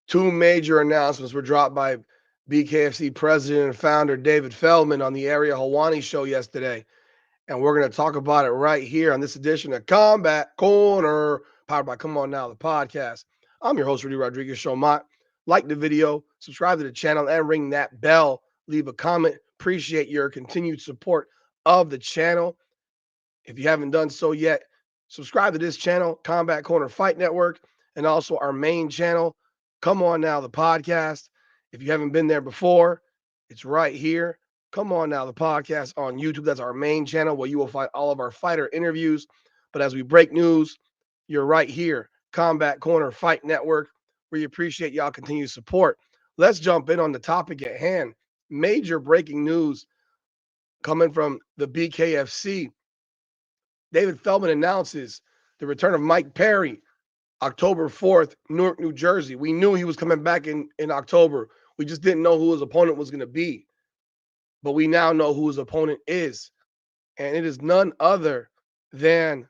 Two major announcements were dropped by BKFC president and founder David Feldman on the Area Hawani show yesterday. And we're going to talk about it right here on this edition of Combat Corner, powered by Come On Now, the podcast. I'm your host, Rudy Rodriguez Showmont. Like the video, subscribe to the channel, and ring that bell. Leave a comment. Appreciate your continued support of the channel. If you haven't done so yet, subscribe to this channel, Combat Corner Fight Network, and also our main channel, Come On Now, the podcast. If you haven't been there before, it's right here. Come On Now, the podcast on YouTube. That's our main channel where you will find all of our fighter interviews. But as we break news, you're right here, Combat Corner Fight Network. We appreciate y'all continued support. Let's jump in on the topic at hand. Major breaking news coming from the BKFC. David Feldman announces the return of Mike Perry, October 4th, Newark, New Jersey. We knew he was coming back in October. We just didn't know who his opponent was going to be. But we now know who his opponent is. And it is none other than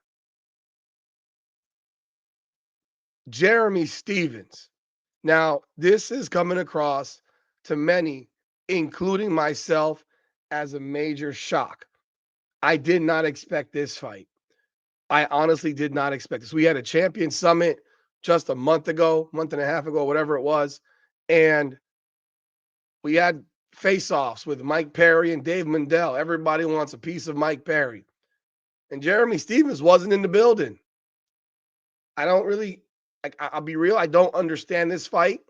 Jeremy Stephens. Now, this is coming across to many, including myself, as a major shock. I did not expect this fight. I honestly did not expect this. We had a champion summit just a month and a half ago, whatever it was. And we had face-offs with Mike Perry and Dave Mundell. Everybody wants a piece of Mike Perry. And Jeremy Stephens wasn't in the building. I'll be real, I don't understand this fight.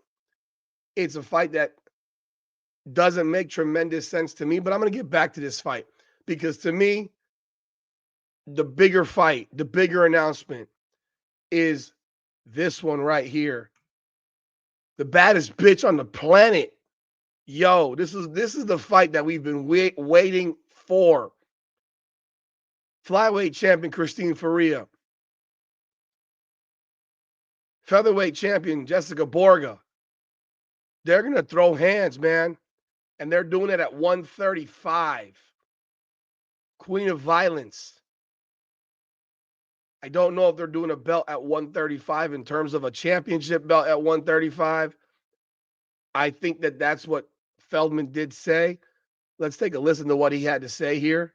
It's a fight that doesn't make tremendous sense to me, but I'm going to get back to this fight because to me, the bigger fight, the bigger announcement is this one right here. The baddest bitch on the planet. Yo, this is the fight that we've been waiting for. Flyweight champion Christine Ferea. Featherweight champion Jessica Borga. They're going to throw hands, man. And they're doing it at 135. Queen of Violence. I don't know if they're doing a belt at 135 in terms of a championship belt at 135. I think that that's what Feldman did say. Let's take a listen to what he had to say here.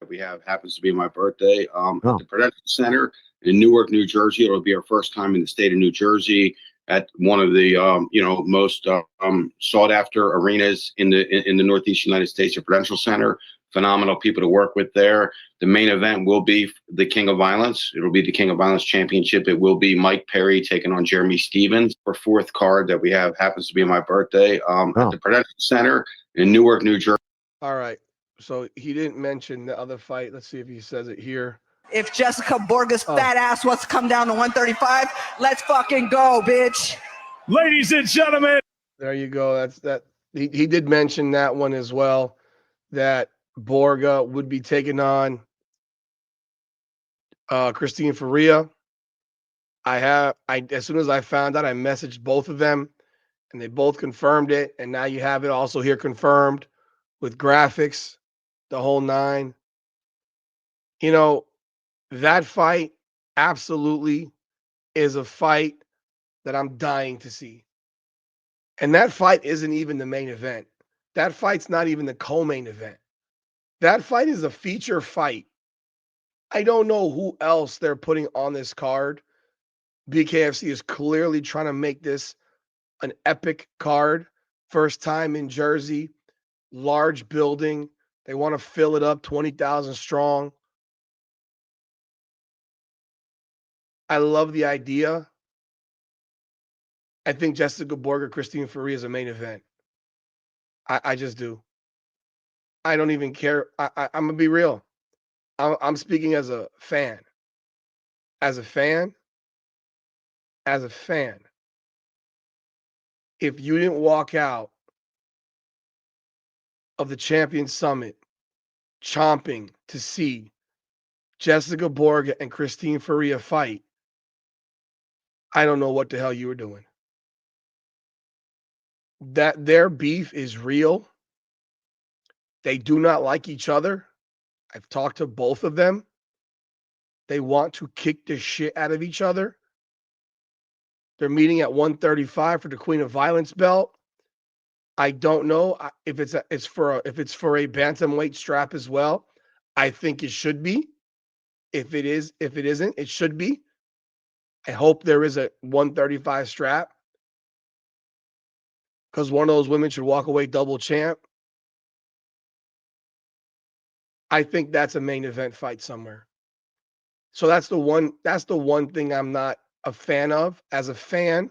We have happens to be my birthday at the Prudential Center in Newark, New Jersey. It'll be our first time in the state of New Jersey at one of the most sought after arenas in the Northeast United States, the Prudential Center. Phenomenal people to work with there. The main event will be the King of Violence. It'll be the King of Violence Championship. It will be Mike Perry taking on Jeremy Stephens. Our fourth card that we have happens to be my birthday at the Prudential Center in Newark, New Jersey. All right. So he didn't mention the other fight. Let's see if he says it here. If Jessica Borga's fat ass wants to come down to 135, let's fucking go, bitch. Ladies and gentlemen. There you go. That's that. He did mention that one as well, that Borga would be taking on Christine Ferea. As soon as I found out, I messaged both of them and they both confirmed it. And now you have it also here confirmed with graphics, the whole nine. You know, that fight absolutely is a fight that I'm dying to see. And that fight isn't even the main event. That fight's not even the co-main event. That fight is a feature fight. I don't know who else they're putting on this card. BKFC is clearly trying to make this an epic card. First time in Jersey, large building. They want to fill it up, 20,000 strong. I love the idea. I think Jessica Borga, Christine Ferea is a main event. I just do. I don't even care. I'm going to be real. I'm speaking as a fan. As a fan, if you didn't walk out of the Champions Summit chomping to see Jessica Borga and Christine Ferea fight, I don't know what the hell you were doing. That their beef is real. They do not like each other. I've talked to both of them. They want to kick the shit out of each other. They're meeting at 135 for the Queen of Violence belt. I don't know if it's for a bantamweight strap as well. I think it should be. If it isn't, it should be. I hope there is a 135 strap because one of those women should walk away double champ. I think that's a main event fight somewhere. So that's the one thing I'm not a fan of as a fan,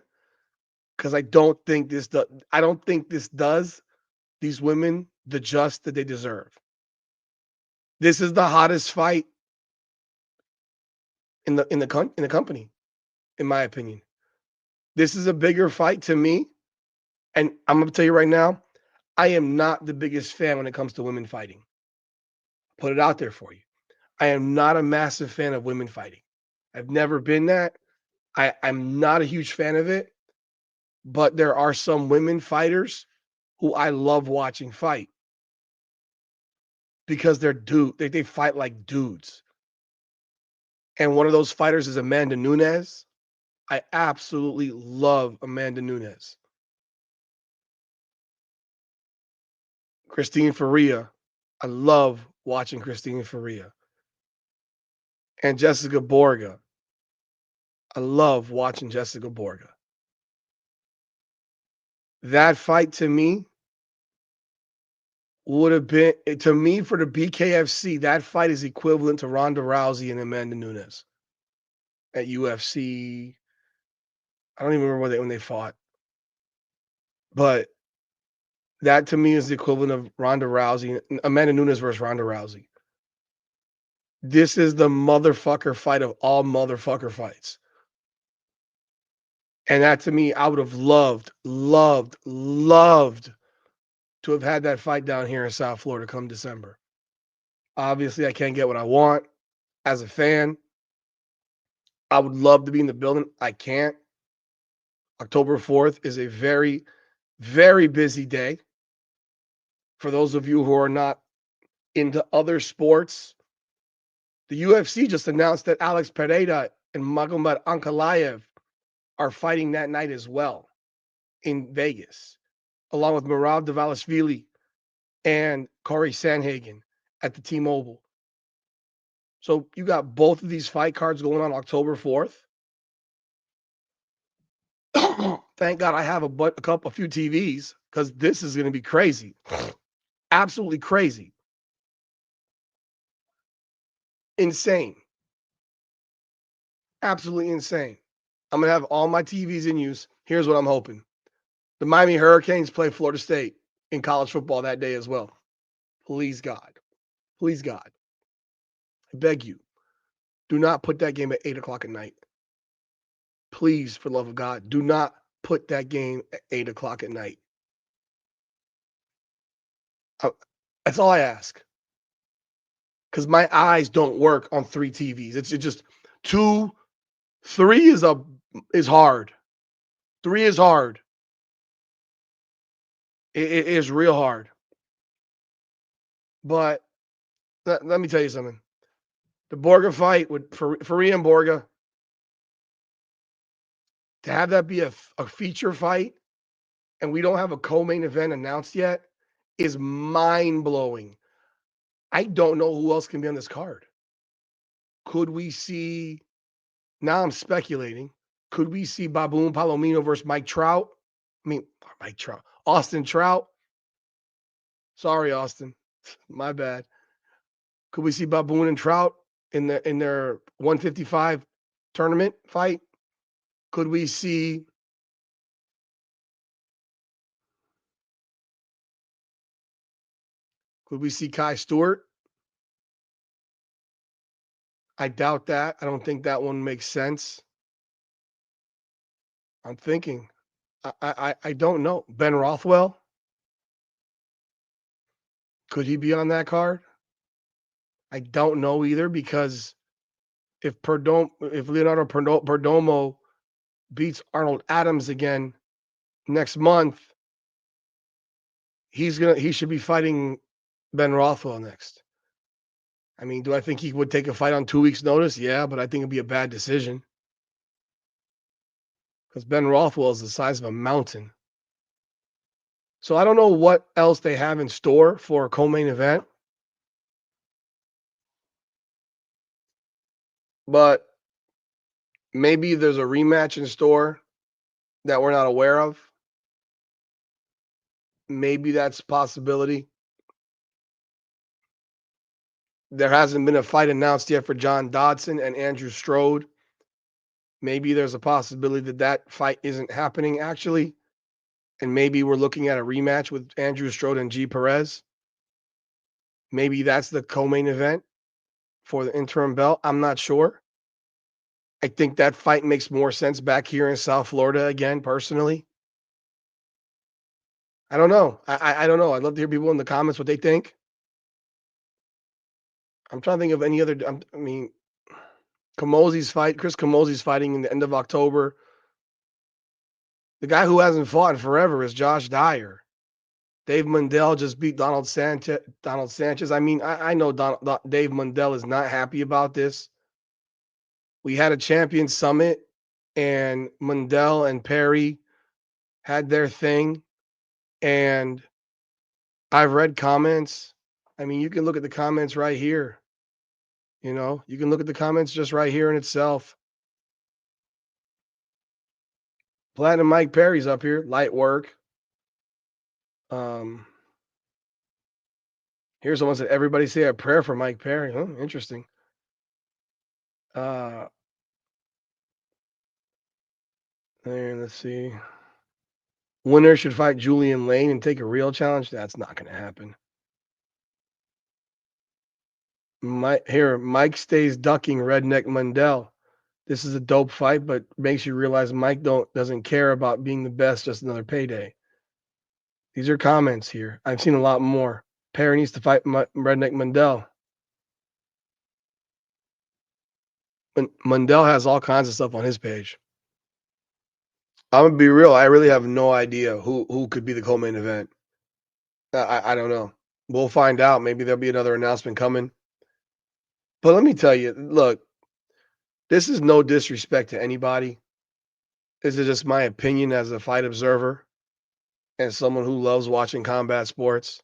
because I don't think this does these women the just that they deserve. This is the hottest fight in the company, in my opinion. This is a bigger fight to me, and I'm gonna tell you right now, I am not the biggest fan when it comes to women fighting. Put it out there for you. I am not a massive fan of women fighting. I've never been that. I'm not a huge fan of it, but there are some women fighters who I love watching fight because they fight like dudes. And one of those fighters is Amanda Nunes. I absolutely love Amanda Nunes. Christine Ferea. I love watching Christine Ferea. And Jessica Borga. I love watching Jessica Borga. That fight to me would have been, to me, for the BKFC, that fight is equivalent to Ronda Rousey and Amanda Nunes at UFC. I don't even remember when they fought. But that to me is the equivalent of Ronda Rousey, Amanda Nunes versus Ronda Rousey. This is the motherfucker fight of all motherfucker fights. And that to me, I would have loved to have had that fight down here in South Florida come December. Obviously, I can't get what I want as a fan. I would love to be in the building. I can't. October 4th is a very, very busy day. For those of you who are not into other sports, the UFC just announced that Alex Pereira and Magomed Ankalaev are fighting that night as well in Vegas, along with Merab Dvalishvili and Corey Sandhagen at the T-Mobile. So you got both of these fight cards going on October 4th. Thank God I have a few TVs, because this is going to be crazy. Absolutely crazy. Insane. Absolutely insane. I'm going to have all my TVs in use. Here's what I'm hoping. The Miami Hurricanes play Florida State in college football that day as well. Please, God. Please, God. I beg you. Do not put that game at 8 o'clock at night. Please, for the love of God, do not put that game at 8 o'clock at night. That's all I ask. Because my eyes don't work on 3 TVs. It's just 2, 3 is hard. 3 is hard. It is real hard. But let me tell you something. The Borga fight with Ferea and Borga, to have that be a feature fight, and we don't have a co-main event announced yet, is mind-blowing. I don't know who else can be on this card. Could we see, now I'm speculating, could we see Baboon Palomino versus Mike Trout? Austin Trout. Sorry, Austin. My bad. Could we see Baboon and Trout in their 155 tournament fight? Could we see Kai Stewart? I doubt that. I don't think that one makes sense. I'm thinking. I don't know. Ben Rothwell? Could he be on that card? I don't know either, because if Leonardo Perdomo beats Arnold Adams again next month, he should be fighting Ben Rothwell next. I mean, do I think he would take a fight on 2 weeks' notice? Yeah, but I think it'd be a bad decision. because Ben Rothwell is the size of a mountain. So I don't know what else they have in store for a co-main event. But maybe there's a rematch in store that we're not aware of. Maybe that's a possibility. There hasn't been a fight announced yet for John Dodson and Andrew Strode. Maybe there's a possibility that that fight isn't happening actually. And maybe we're looking at a rematch with Andrew Strode and G. Perez. Maybe that's the co-main event for the interim belt. I'm not sure. I think that fight makes more sense back here in South Florida again, personally. I don't know. I don't know. I'd love to hear people in the comments what they think. I'm trying to think of any other. I mean, Chris Camosi's fighting in the end of October. The guy who hasn't fought in forever is Josh Dyer. Dave Mundell just beat Donald Sanchez. I mean, I know Dave Mundell is not happy about this. We had a champion summit, and Mundell and Perry had their thing. And I've read comments. I mean, you can look at the comments right here. You know, you can look at the comments just right here in itself. Platinum Mike Perry's up here, light work. Here's someone said, everybody say a prayer for Mike Perry. Huh? Interesting. And let's see. Winner should fight Julian Lane and take a real challenge. That's not going to happen. Mike stays ducking Redneck Mundell. This is a dope fight, but makes you realize Mike doesn't care about being the best, just another payday. These are comments here. I've seen a lot more. Perry needs to fight Redneck Mundell. Mundell has all kinds of stuff on his page. I'm gonna be real. I really have no idea who could be the co-main event. I don't know. We'll find out. Maybe there'll be another announcement coming. But let me tell you, look, this is no disrespect to anybody. This is just my opinion as a fight observer and someone who loves watching combat sports.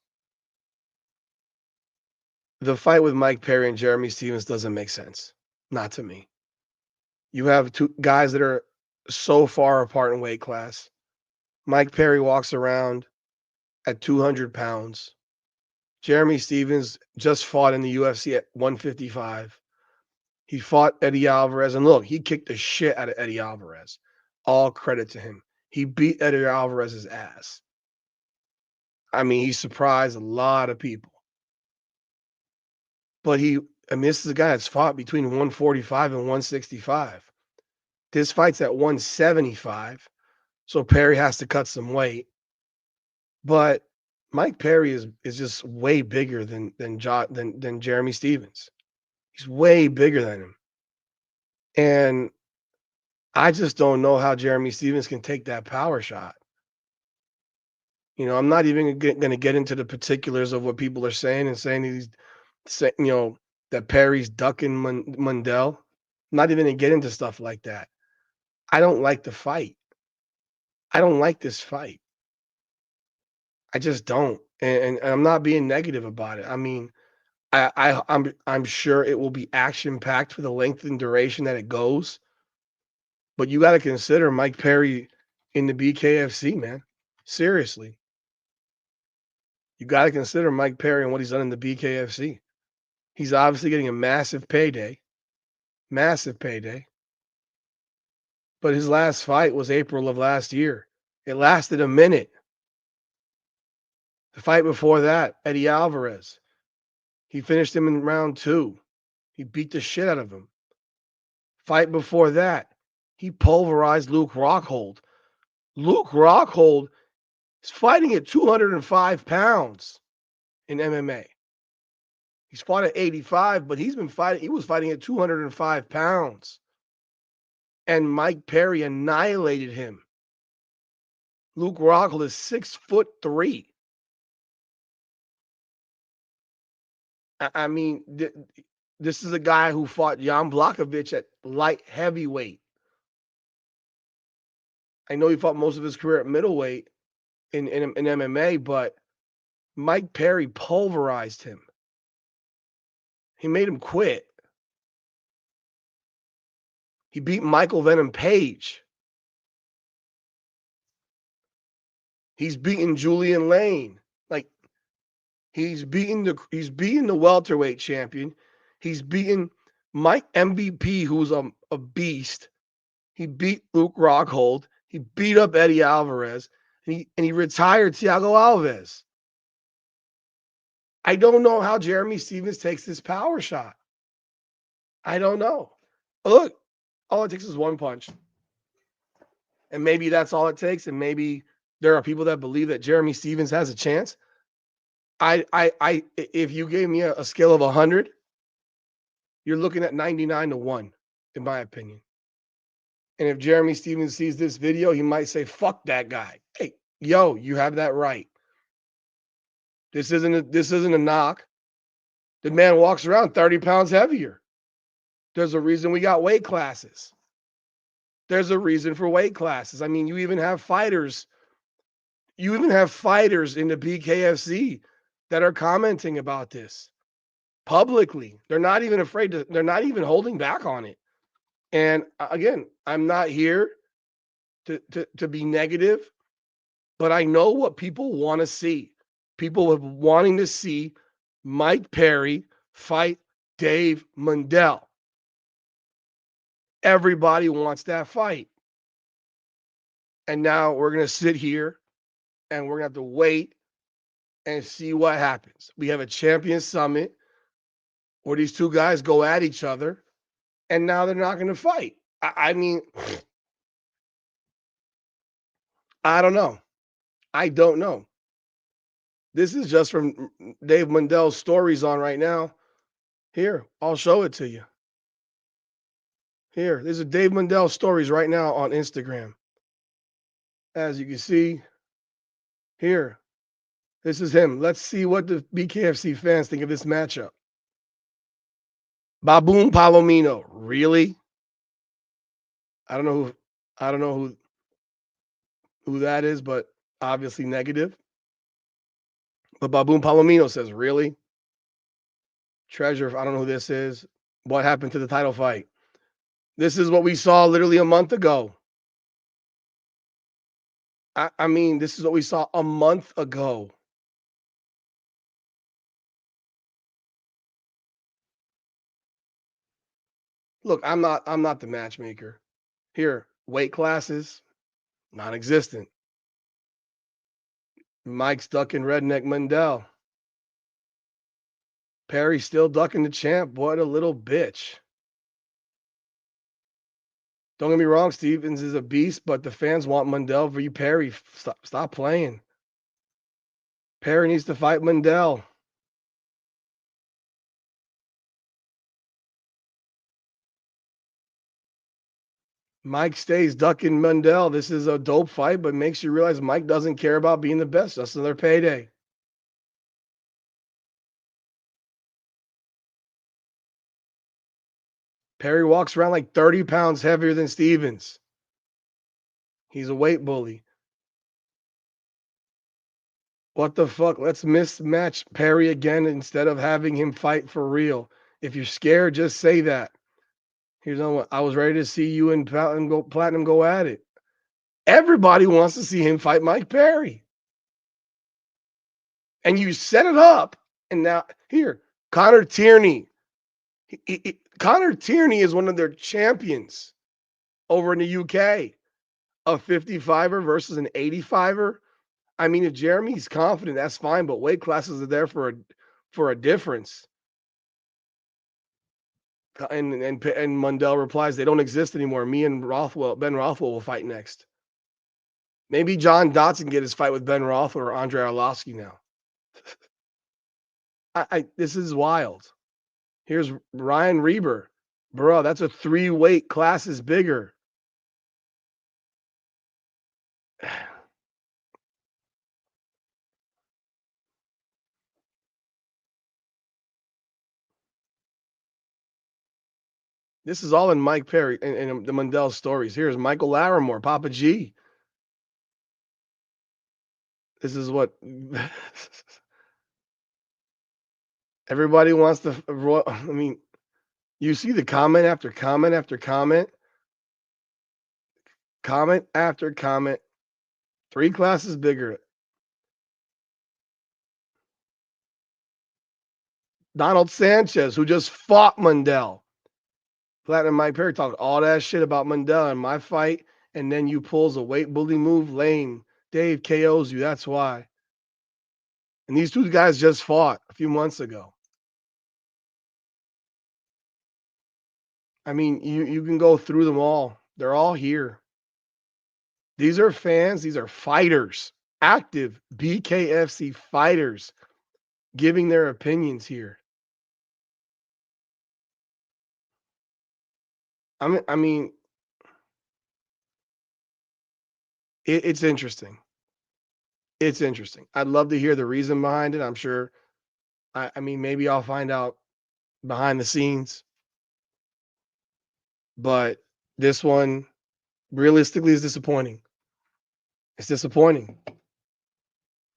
The fight with Mike Perry and Jeremy Stevens doesn't make sense. Not to me. You have two guys that are so far apart in weight class. Mike Perry walks around at 200 pounds. Jeremy Stevens just fought in the UFC at 155. He fought Eddie Alvarez, and look, he kicked the shit out of Eddie Alvarez. All credit to him. He beat Eddie Alvarez's ass. I mean, he surprised a lot of people. But this is a guy that's fought between 145 and 165. This fight's at 175, so Perry has to cut some weight. But Mike Perry is just way bigger than Jeremy Stevens. He's way bigger than him. And I just don't know how Jeremy Stevens can take that power shot. You know, I'm not even going to get into the particulars of what people are saying and saying that Perry's ducking Mundell. I'm not even going to get into stuff like that. I don't like the fight. I don't like this fight. I just don't. And I'm not being negative about it. I mean, I'm sure it will be action packed for the length and duration that it goes. But you got to consider Mike Perry in the BKFC, man. Seriously. You got to consider Mike Perry and what he's done in the BKFC. He's obviously getting a massive payday. Massive payday. But his last fight was April of last year. It lasted a minute. The fight before that, Eddie Alvarez. He finished him in round 2. He beat the shit out of him. Fight before that, he pulverized Luke Rockhold. Luke Rockhold is fighting at 205 pounds in MMA. He's fought at 85, but he was fighting at 205 pounds. And Mike Perry annihilated him. Luke Rockhold is 6'3". I mean, this is a guy who fought Jan Blachowicz at light heavyweight. I know he fought most of his career at middleweight in MMA, but Mike Perry pulverized him. He made him quit. He beat Michael Venom Page. He's beaten Julian Lane. Like, he's beaten the welterweight champion. He's beaten Mike MVP, who's a beast. He beat Luke Rockhold. He beat up Eddie Alvarez. And he retired Thiago Alves. I don't know how Jeremy Stevens takes this power shot. I don't know. Look, all it takes is one punch. And maybe that's all it takes. And maybe there are people that believe that Jeremy Stevens has a chance. If you gave me a scale of 100, you're looking at 99-1, in my opinion. And if Jeremy Stevens sees this video, he might say, fuck that guy. Hey, yo, you have that right. This isn't a knock. The man walks around 30 pounds heavier. There's a reason we got weight classes. There's a reason for weight classes. I mean, you even have fighters in the BKFC that are commenting about this publicly. They're not even afraid to, they're not even holding back on it. And again, I'm not here to be negative, but I know what people want to see. People are wanting to see Mike Perry fight Dave Mundell. Everybody wants that fight. And now we're going to sit here and we're going to have to wait and see what happens. We have a champion summit where these two guys go at each other, and now they're not going to fight. I mean, I don't know. I don't know. This is just from Dave Mundell's stories on right now. Here, I'll show it to you. Here, these are Dave Mundell's stories right now on Instagram. As you can see, here, this is him. Let's see what the BKFC fans think of this matchup. Baboon Palomino, really? I don't know who that is, but obviously negative. But Baboon Palomino says, really? Treasure, I don't know who this is. What happened to the title fight? This is what we saw literally a month ago. I mean, this is what we saw a month ago. Look, I'm not the matchmaker. Here, weight classes, non-existent. Mike's ducking Redneck Mundell. Perry still ducking the champ. What a little bitch. Don't get me wrong, Stevens is a beast, but the fans want Mundell v. Perry. Stop playing. Perry needs to fight Mundell. Mike stays ducking Mundell. This is a dope fight, but makes you realize Mike doesn't care about being the best. That's another payday. Perry walks around like 30 pounds heavier than Stevens. He's a weight bully. What the fuck? Let's mismatch Perry again instead of having him fight for real. If you're scared, just say that. Here's on what I was ready to see you and Platinum go at it. Everybody wants to see him fight Mike Perry. And you set it up, and now here, Connor Tierney. Connor Tierney is one of their champions over in the UK. A 55er versus an 85er. I mean, if Jeremy's confident, that's fine, but weight classes are there for a difference. And Mundell replies, they don't exist anymore. Me and Ben Rothwell will fight next. Maybe John Dotson get his fight with Ben Rothwell or Andre Arlovsky now. This is wild. Here's Ryan Reber. Bro, that's a 3 weight classes bigger. This is all in Mike Perry and the Mundell stories. Here's Michael Larimore, Papa G. This is what everybody wants to. I mean, you see the comment after comment after comment, comment after comment, 3 classes bigger. Donald Sanchez, who just fought Mundell. Platinum Mike Perry talked all that shit about Mundell in my fight, and then you pulls a weight bully move. Lame. Dave KOs you. That's why. And these 2 guys just fought a few months ago. I mean, you can go through them all. They're all here. These are fans. These are fighters, active BKFC fighters giving their opinions here. I mean, it's interesting. It's interesting. I'd love to hear the reason behind it. I'm sure. I mean, maybe I'll find out behind the scenes. But this one realistically is disappointing. It's disappointing.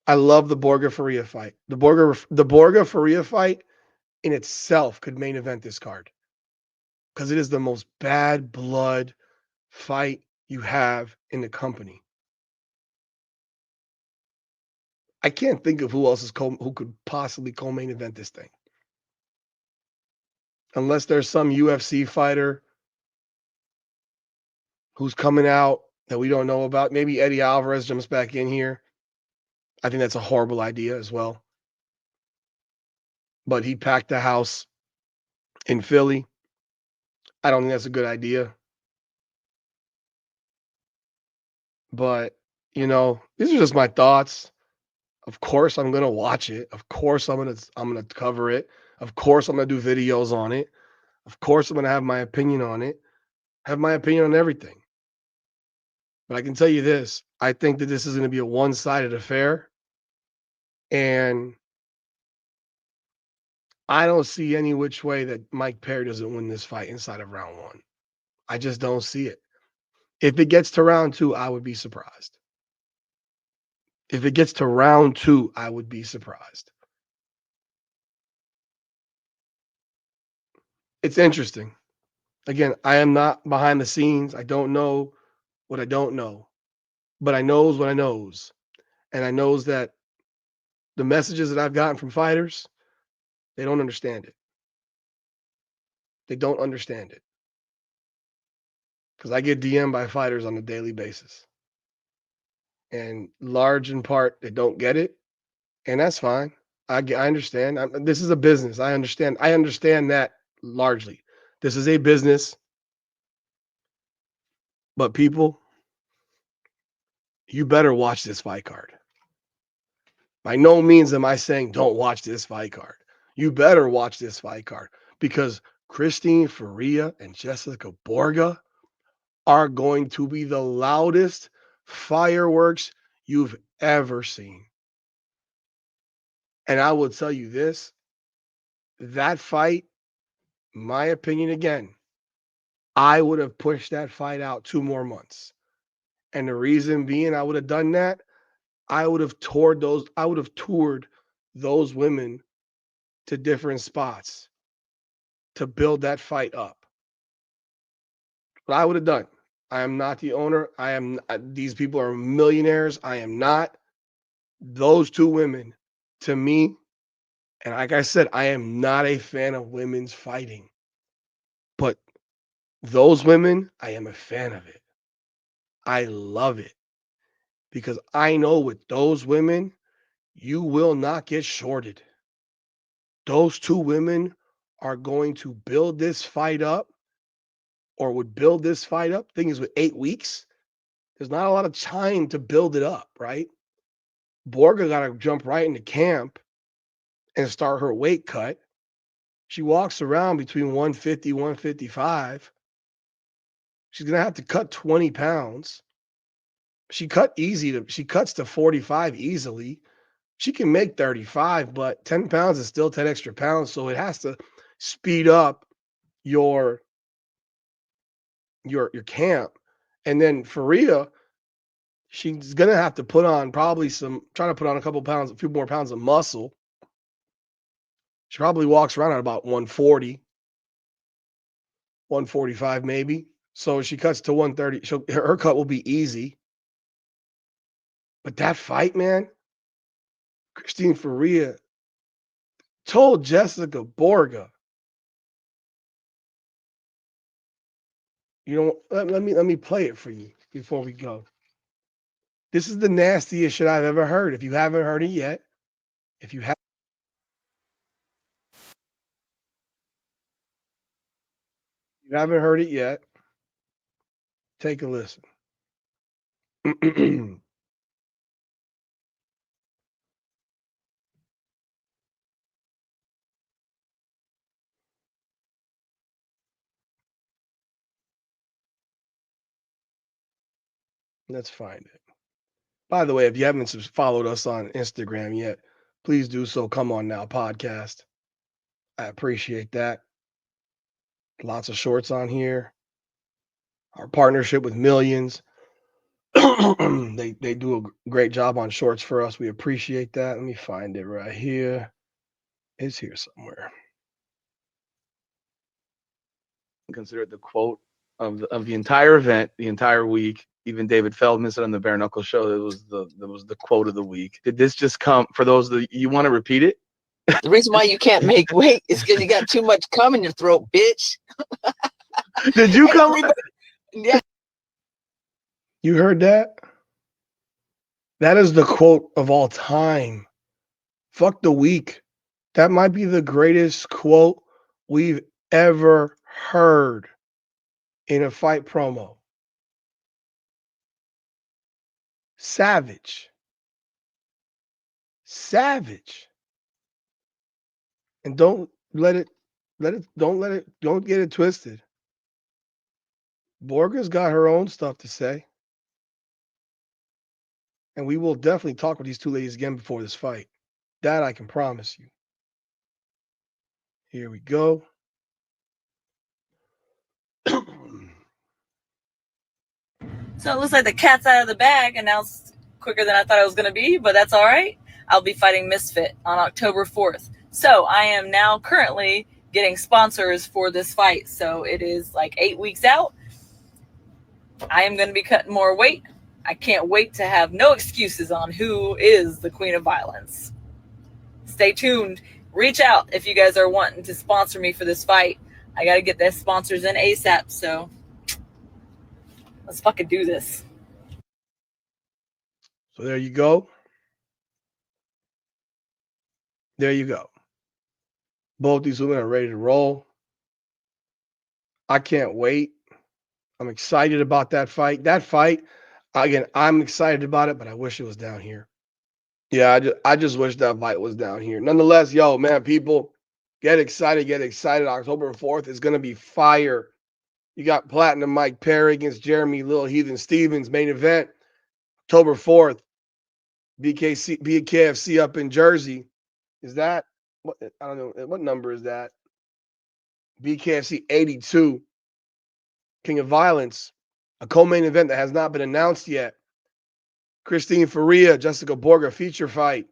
I love the Borga Ferea fight. The Borga Ferea fight in itself could main event this card because it is the most bad blood fight you have in the company. I can't think of who else is who could possibly co-main event this thing. Unless there's some UFC fighter who's coming out that we don't know about. Maybe Eddie Alvarez jumps back in here. I think that's a horrible idea as well. But he packed the house in Philly. I don't think that's a good idea. But, these are just my thoughts. Of course I'm going to watch it. Of course I'm going to cover it. Of course I'm going to do videos on it. Of course I'm going to have my opinion on it. Have my opinion on everything. But I can tell you this, I think that this is going to be a one-sided affair. And I don't see any which way that Mike Perry doesn't win this fight inside of round 1. I just don't see it. If it gets to round 2, I would be surprised. If it gets to round 2, I would be surprised. It's interesting. Again, I am not behind the scenes. I don't know what I don't know. But I knows what I knows. And I knows that the messages that I've gotten from fighters, they don't understand it. They don't understand it. Because I get DM'd by fighters on a daily basis. And large in part, they don't get it. And that's fine. I understand. This is a business. I understand. I understand that largely. This is a business. But people, you better watch this fight card. By no means am I saying don't watch this fight card. You better watch this fight card because Christine Ferea and Jessica Borga are going to be the loudest fireworks you've ever seen. And I will tell you this, that fight, my opinion again, I would have pushed that fight out 2 more months. And the reason being I would have done that, I would have toured those women to different spots to build that fight up. What I would have done. I am not the owner. These people are millionaires. I am not. Those 2 women, to me, and like I said, I am not a fan of women's fighting. But those women, I am a fan of it. I love it. Because I know with those women, you will not get shorted. Those 2 women are going to build this fight up or would build this fight up. Thing is, with 8 weeks, there's not a lot of time to build it up, right? Borga got to jump right into camp and start her weight cut. She walks around between 150, 155. She's going to have to cut 20 pounds. She cuts to 45 easily. She can make 35, but 10 pounds is still 10 extra pounds. So it has to speed up your camp. And then Ferea, She's gonna have to put on probably try to put on a few more pounds of muscle. She probably walks around at about 140, 145 maybe. So she cuts to 130. Her cut will be easy. But that fight, man, Christine Ferea told Jessica Borga, let me play it for you before we go. This is the nastiest shit I've ever heard. If you haven't heard it yet, if you haven't heard it yet, take a listen. Let's find it. By the way, if you haven't followed us on Instagram yet, please do so. Come On Now podcast. I appreciate that. Lots of shorts on here. Our partnership with Millions. they do a great job on shorts for us. We appreciate that. Let me find it right here. It's here somewhere. Consider it the quote of the entire event, the entire week. Even David Feldman said on the bare-knuckle show that was the quote of the week. Did this just come for those that you want to repeat it? The reason why you can't make weight is because you got too much cum in your throat, bitch. Did you come? Yeah. You heard that? That is the quote of all time. Fuck the week. That might be the greatest quote we've ever heard in a fight promo. Savage. And don't get it twisted. Borga's got her own stuff to say. And we will definitely talk with these two ladies again before this fight. That I can promise you. Here we go. So it looks like the cat's out of the bag, announced quicker than I thought it was going to be, but that's all right. I'll be fighting Misfit on October 4th. So I am now currently getting sponsors for this fight. So it is like 8 weeks out. I am going to be cutting more weight. I can't wait to have no excuses on who is the Queen of Violence. Stay tuned. Reach out if you guys are wanting to sponsor me for this fight. I got to get the sponsors in ASAP. So let's fucking do this. So there you go. Both these women are ready to roll. I can't wait. I'm excited about that fight. Again, I'm excited about it, but I wish it was down here. Yeah, I just wish that fight was down here. Nonetheless, yo, man, people, get excited. October 4th is going to be fire. You got Platinum Mike Perry against Jeremy Little Heathen Stevens, main event, October 4th. BKFC up in Jersey. Is that, I don't know, what number is that? BKFC 82. King of Violence, a co-main event that has not been announced yet. Christine Ferea, Jessica Borga feature fight.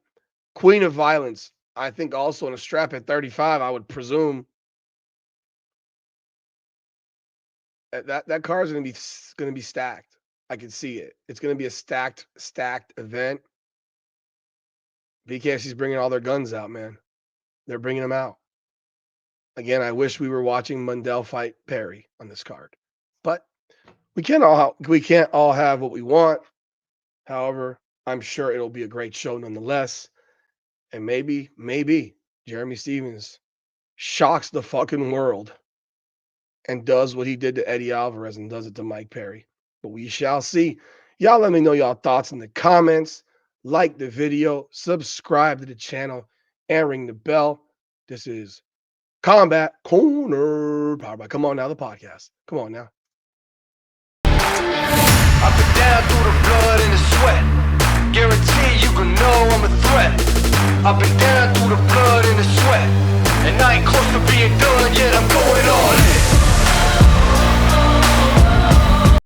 Queen of Violence, I think also in a strap at 35, I would presume. That card is going to be stacked. I can see it. It's going to be a stacked event. BKFC's bringing all their guns out, man. They're bringing them out. Again, I wish we were watching Mundell fight Perry on this card. But we can't all have what we want. However, I'm sure it'll be a great show nonetheless. And maybe Jeremy Stevens shocks the fucking world and does what he did to Eddie Alvarez and does it to Mike Perry. But we shall see. Y'all let me know y'all thoughts in the comments. Like the video, subscribe to the channel, and ring the bell. This is Combat Corner, powered by Come On Now, the podcast. Come on now. I've been down through the blood and the sweat. Guarantee you can know I'm a threat. I've been down through the blood.